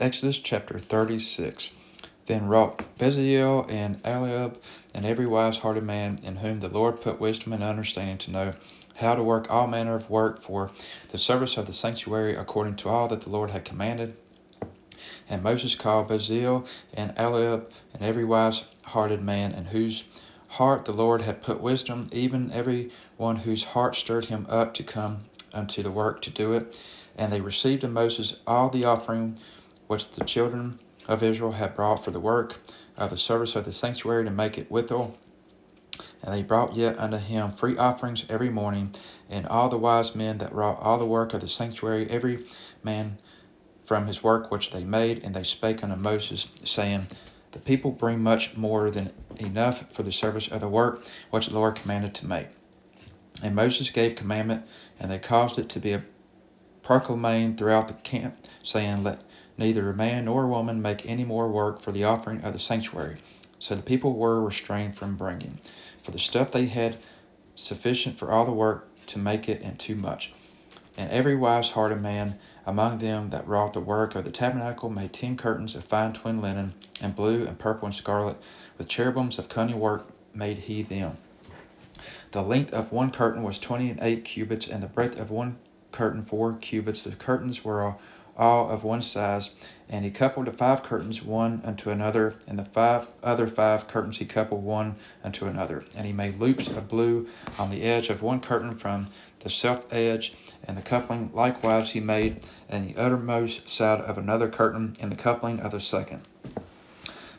Exodus chapter 36. Then wrought Bezaleel and Eliab and every wise-hearted man in whom the Lord put wisdom and understanding to know how to work all manner of work for the service of the sanctuary according to all that the Lord had commanded. And Moses called Bezaleel and Eliab and every wise-hearted man in whose heart the Lord had put wisdom, even every one whose heart stirred him up to come unto the work to do it. And they received of Moses all the offering which the children of Israel had brought for the work of the service of the sanctuary to make it withal. And they brought yet unto him free offerings every morning, and all the wise men that wrought all the work of the sanctuary, every man from his work which they made. And they spake unto Moses, saying, The people bring much more than enough for the service of the work which the Lord commanded to make. And Moses gave commandment, and they caused it to be a proclaiming throughout the camp, saying, Let neither man nor woman make any more work for the offering of the sanctuary. So the people were restrained from bringing, for the stuff they had sufficient for all the work to make it, and too much. And every wise-hearted man among them that wrought the work of the tabernacle made 10 curtains of fine twin linen, and blue and purple and scarlet, with cherubims of cunning work made he them. The length of one curtain was 28 cubits, and the breadth of one curtain 4 cubits. The curtains were all of one size, and he coupled the 5 curtains one unto another, and the other 5 curtains he coupled one unto another. And he made loops of blue on the edge of one curtain from the self edge, and the coupling likewise he made in the uttermost side of another curtain, and the coupling of the second.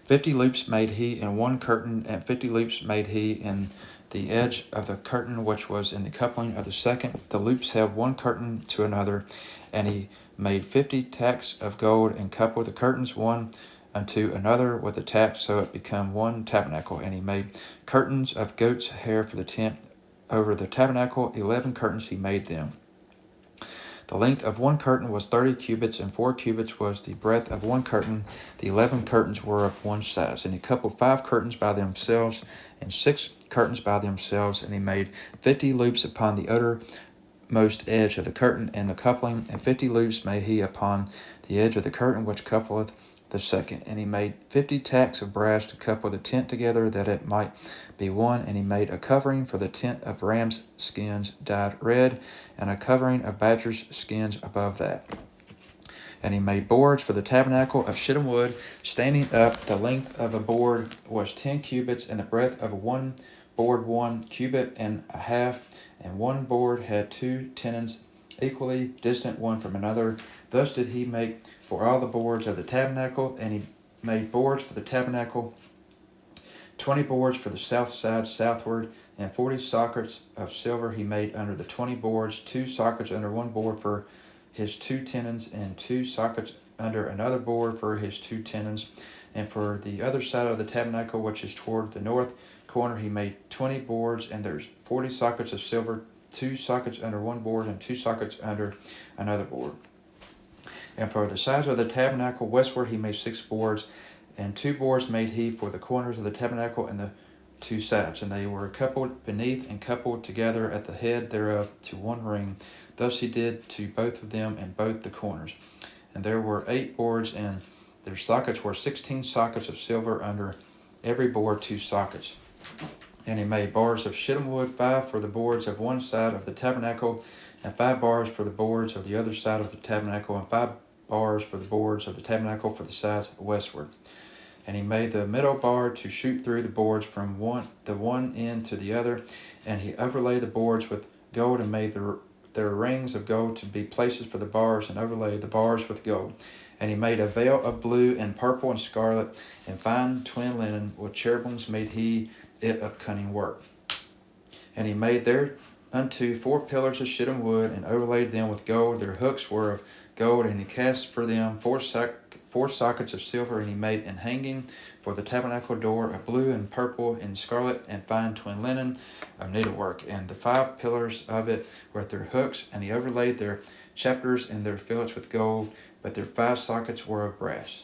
50 loops made he in one curtain, and 50 loops made he in the edge of the curtain which was in the coupling of the second. The loops held one curtain to another, and he made 50 tacks of gold, and coupled the curtains one unto another with the tacks, so it became one tabernacle. And he made curtains of goat's hair for the tent over the tabernacle. 11 curtains he made them. The length of one curtain was 30 cubits, and 4 cubits was the breadth of one curtain. The 11 curtains were of one size. And he coupled 5 curtains by themselves, and 6 curtains by themselves. And he made 50 loops upon the uttermost edge of the curtain and the coupling, and 50 loops made he upon the edge of the curtain which coupleth the second. And he made 50 tacks of brass to couple the tent together, that it might be one. And he made a covering for the tent of rams' skins dyed red, and a covering of badgers' skins above that. And he made boards for the tabernacle of shittim wood, standing up. The length of a board was 10 cubits, and the breadth of one board 1 cubit and a half. And one board had 2 tenons equally distant one from another. Thus did he make for all the boards of the tabernacle. And he made boards for the tabernacle, 20 boards for the south side southward, and 40 sockets of silver he made under the 20 boards, 2 sockets under one board for his 2 tenons, and 2 sockets under another board for his 2 tenons. And for the other side of the tabernacle, which is toward the north corner, he made 20 boards, and there's 40 sockets of silver, 2 sockets under one board, and 2 sockets under another board. And for the sides of the tabernacle westward, he made 6 boards, and 2 boards made he for the corners of the tabernacle and the 2 sides. And they were coupled beneath and coupled together at the head thereof to one ring. Thus he did to both of them and both the corners. And there were 8 boards, and their sockets were 16 sockets of silver under every board 2 sockets. And he made bars of shittim wood, 5 for the boards of one side of the tabernacle, and 5 bars for the boards of the other side of the tabernacle, and 5 bars for the boards of the tabernacle for the sides westward. And he made the middle bar to shoot through the boards from the one end to the other. And he overlaid the boards with gold, and made their rings of gold to be places for the bars, and overlaid the bars with gold. And he made a veil of blue and purple and scarlet and fine twin linen, with cherubims made he it of cunning work. And he made thereunto 4 pillars of shittim wood, and overlaid them with gold. Their hooks were of gold, and he cast for them 4 sockets of silver. And he made an hanging for the tabernacle door of blue and purple and scarlet and fine twin linen of needlework. And the 5 pillars of it were at their hooks, and he overlaid their chapters and their fillets with gold, but their 5 sockets were of brass.